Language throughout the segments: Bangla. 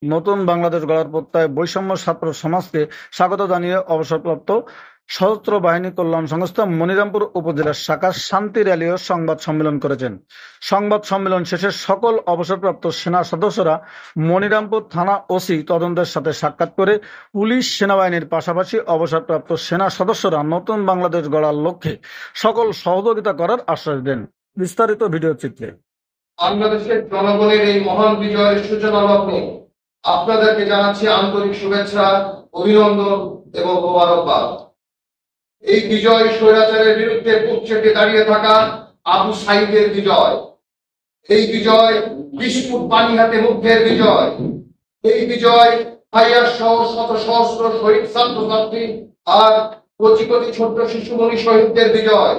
নতুন বাংলাদেশ গড়ার প্রত্যয়ে বৈষম্য ছাত্র সমাজকে স্বাগত জানিয়ে অবসরপ্রাপ্ত সশস্ত্র বাহিনী কল্যাণ সংস্থা মনিরামপুর উপজেলা শাখা শান্তি র্যালি ও সংবাদ সম্মেলন করেছেন। সংবাদ সম্মেলন শেষে সকল অবসরপ্রাপ্ত সেনা সদস্যরা মনিরামপুর থানা ওসি তদন্তের সাথে সাক্ষাৎ করে পুলিশ সেনাবাহিনীর পাশাপাশি অবসরপ্রাপ্ত সেনা সদস্যরা নতুন বাংলাদেশ গড়ার লক্ষ্যে সকল সহযোগিতা করার আশ্বাস দেন। বিস্তারিত ভিডিও চিত্রে। বাংলাদেশের জনগণের এই মহান বিজয়ের সূচনা লগ্নে আপনাদেরকে জানাচ্ছি আন্তরিক শুভেচ্ছা, অভিনন্দন এবং মোবারকবাদ। এই বিজয় স্বৈরাচারের বিরুদ্ধে বুক চেপে দাঁড়িয়ে থাকা আবু সাইদের বিজয়। এই বিজয় বিস্ফোট পানি হাতে মুগ্ধের বিজয়। এই বিজয় ফাইয়ার সহ শত সহস্র শহীদ ছাত্রছাত্রী আর কোটি কোটি ছোট্ট শিশুমণি শহীদদের বিজয়।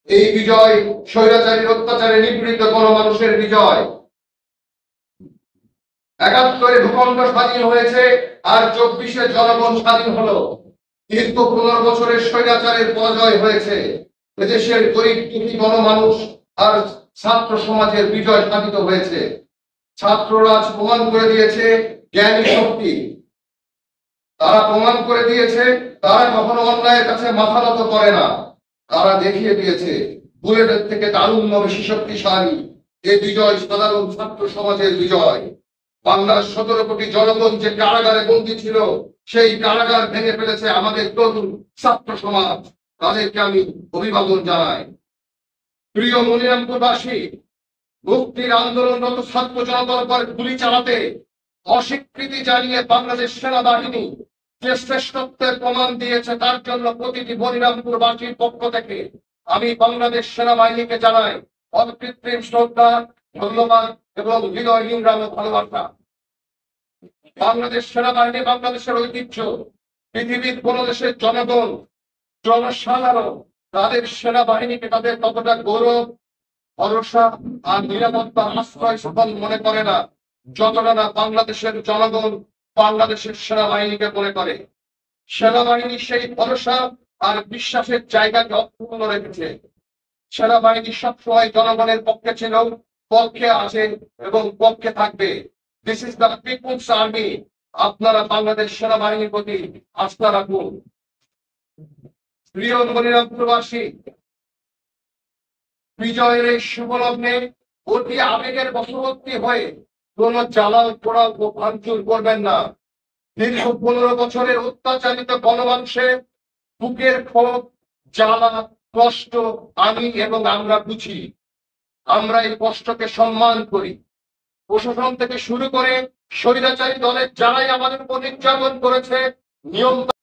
এই বিজয় স্বৈরাচারীর অত্যাচারে নিপীড়িত গণমানুষের বিজয়। ৭১ ভূখণ্ড স্বাধীন হয়েছে আর ২৪ জনগণ স্বাধীন হলো, কিন্তু ১৫ বছরের স্বৈরাচারের পরাজয় হয়েছে। এদেশের গরিব দুঃখী গণমানুষ আর ছাত্র সমাজের বিজয় সাধিত হয়েছে। ছাত্ররা আজ প্রমাণ করে দিয়েছে জ্ঞানী শক্তি। তারা প্রমাণ করে দিয়েছে তারা কখনো অন্যায়ের কাছে মাথা নত করে না। তারা দেখিয়ে দিয়েছে বুলেটের থেকে তারুণ্য বেশি শক্তিশালী। এই বিজয় সাধারণ ছাত্র সমাজের বিজয়। বাংলার ১৭ কোটি জনগণ যে কারাগারে বন্দী ছিল, সেই কারাগার ভেঙে ফেলেছে আমাদের তরুণ ছাত্র সমাজ। তাদেরকে আমি অভিবাদন জানাই। প্রিয় মনিরামপুরবাসী, মুক্তির আন্দোলনরত ছাত্র জনতার উপর গুলি চালাতে অস্বীকৃতি জানিয়ে বাংলাদেশ সেনাবাহিনী যে শ্রেষ্ঠত্বের প্রমাণ দিয়েছে, তার জন্য প্রতিটি মনিরামপুরবাসীর পক্ষ থেকে আমি বাংলাদেশ সেনাবাহিনীকে জানাই অকৃত্রিম শ্রদ্ধা, ধন্যবাদ এবং হৃদয়হীন ভালোবাসা। বাংলাদেশ সেনাবাহিনী বাংলাদেশের ঐতিহ্য। পৃথিবীর কোন দেশের জনগণ, জনসাধারণ তাদের সেনাবাহিনীকে তাদের ততটা গৌরব, ভরসা আর নিরাপত্তার আশ্রয়স্থল মনে করে না, যতটা না বাংলাদেশের জনগণ বাংলাদেশের সেনাবাহিনীকে মনে করে। সেনাবাহিনী সেই ভরসা আর বিশ্বাসের জায়গাকে অক্ষুণ্ণ রেখেছে। সেনাবাহিনী সবসময় জনগণের পক্ষে ছিল, পক্ষে আছে এবং পক্ষে থাকবে। This is the people's army. আপনারা বাংলাদেশ সেনাবাহিনীর প্রতি আস্থা রাখুন। প্রিয় মনিরামপুরবাসী, বিজয়ের এই শুভলগ্নে অতি আবেগের বশবর্তী হয়ে কোন জ্বালাও পোড়াও ও ভাঙচুর করবেন না। দীর্ঘ ১৫ বছরের অত্যাচারিত গণমানুষের বুকের ক্ষোভ, জ্বালা, কষ্ট আমি এবং আমরা বুঝি। আমরা এই কষ্টকে সম্মান করি। প্রশাসন থেকে শুরু করে স্বৈরাচারী দলের যারাই আমাদের উপর নির্যাতন করেছে, নিয়ম